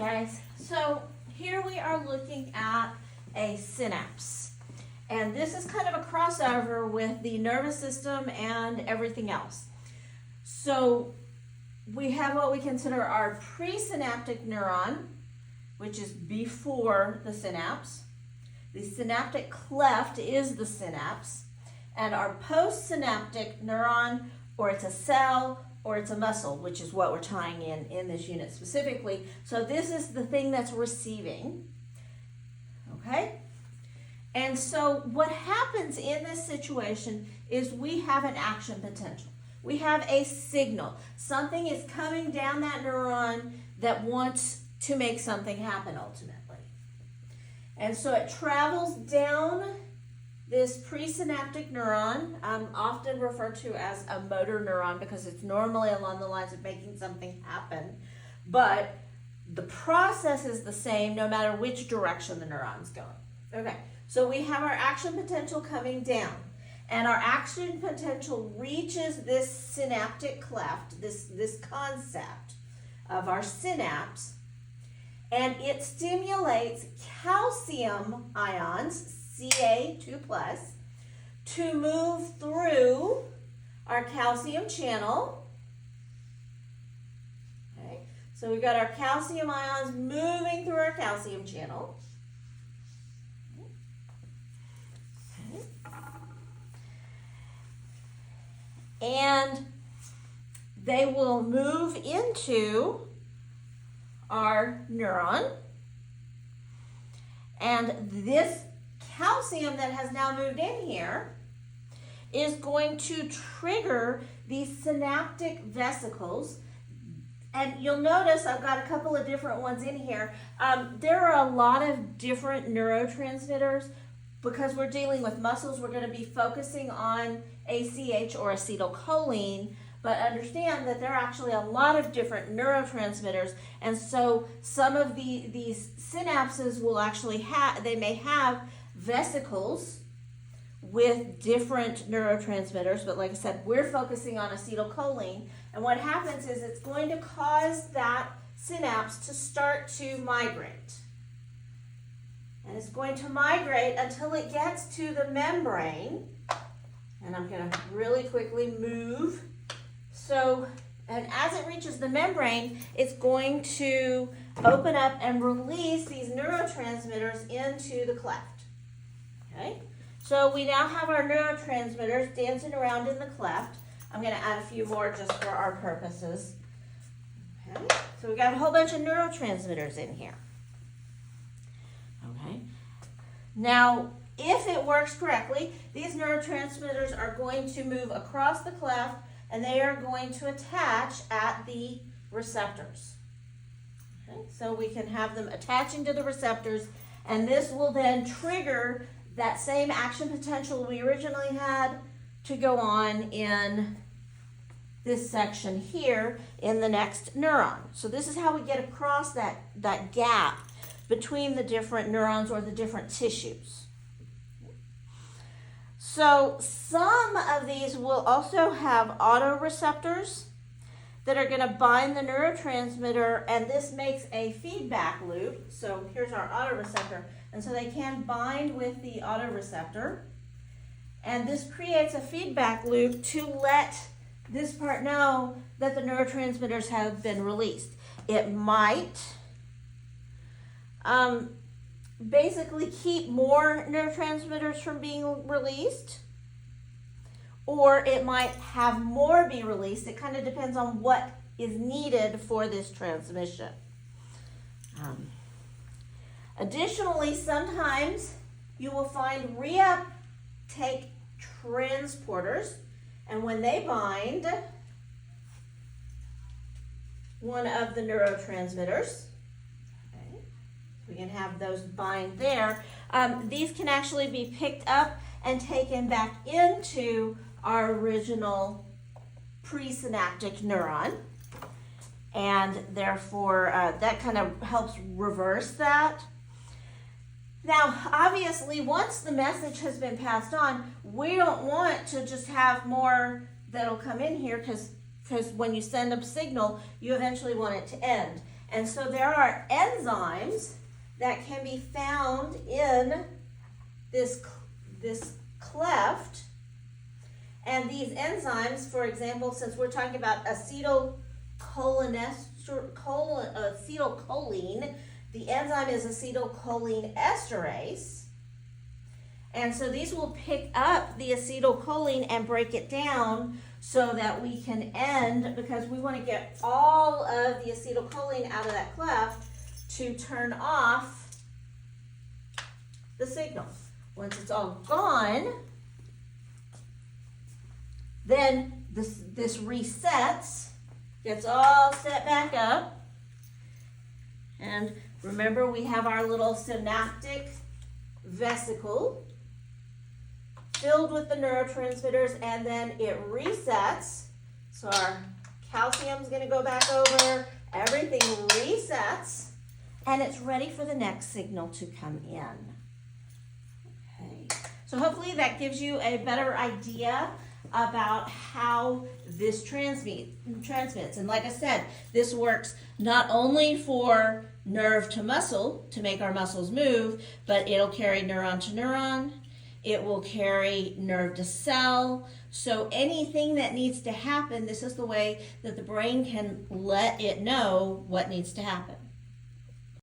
guys, so here we are looking at a synapse. And this is kind of a crossover with the nervous system and everything else. So we have what we consider our presynaptic neuron, which is before the synapse. The synaptic cleft is the synapse. And our postsynaptic neuron, or it's a cell, or it's a muscle, which is what we're tying in this unit specifically. So this is the thing that's receiving, okay? And so what happens in this situation is we have an action potential. We have a signal. Something is coming down that neuron that wants to make something happen ultimately. And so it travels down this presynaptic neuron, often referred to as a motor neuron because it's normally along the lines of making something happen, but the process is the same no matter which direction the neuron's going. Okay, so we have our action potential coming down, and our action potential reaches this synaptic cleft, this concept of our synapse, and it stimulates calcium ions, Ca2+, to move through our calcium channel. Okay, so we've got our calcium ions moving through our calcium channel. Okay. And they will move into our neuron. And this calcium that has now moved in here is going to trigger these synaptic vesicles. And you'll notice I've got a couple of different ones in here. There are a lot of different neurotransmitters. Because we're dealing with muscles, we're going to be focusing on ACH or acetylcholine, but understand that there are actually a lot of different neurotransmitters, and so some of these synapses will actually they may have vesicles with different neurotransmitters, but like I said, we're focusing on acetylcholine, and what happens is it's going to cause that synapse to start to migrate. And it's going to migrate until it gets to the membrane, and I'm going to really quickly move. So, and as it reaches the membrane, it's going to open up and release these neurotransmitters into the cleft. Okay, so we now have our neurotransmitters dancing around in the cleft. I'm going to add a few more just for our purposes. Okay, so we got a whole bunch of neurotransmitters in here. Okay, now if it works correctly, these neurotransmitters are going to move across the cleft and they are going to attach at the receptors. Okay, so we can have them attaching to the receptors, and this will then trigger that same action potential we originally had to go on in this section here in the next neuron. So this is how we get across that gap between the different neurons or the different tissues. So some of these will also have autoreceptors that are going to bind the neurotransmitter, and this makes a feedback loop. So here's our autoreceptor, and so they can bind with the autoreceptor, and this creates a feedback loop to let this part know that the neurotransmitters have been released. It might basically keep more neurotransmitters from being released, or it might have more be released. It kind of depends on what is needed for this transmission. Additionally, sometimes you will find reuptake transporters, and when they bind one of the neurotransmitters, we can have those bind there. These can actually be picked up and taken back into our original presynaptic neuron. And therefore, that kind of helps reverse that. Now, obviously, once the message has been passed on, we don't want to just have more that'll come in here because when you send a signal, you eventually want it to end. And so there are enzymes that can be found in this cleft. And these enzymes, for example, since we're talking about acetylcholine, the enzyme is acetylcholine esterase. And so these will pick up the acetylcholine and break it down so that we can end, because we want to get all of the acetylcholine out of that cleft to turn off the signal. Once it's all gone, then this resets, gets all set back up. And remember, we have our little synaptic vesicle filled with the neurotransmitters, and then it resets. So our calcium's going to go back over, everything resets, and it's ready for the next signal to come in. Okay. So hopefully that gives you a better idea about how this transmits. And like I said, this works not only for nerve to muscle to make our muscles move, but it'll carry neuron to neuron. It will carry nerve to cell. So anything that needs to happen, this is the way that the brain can let it know what needs to happen.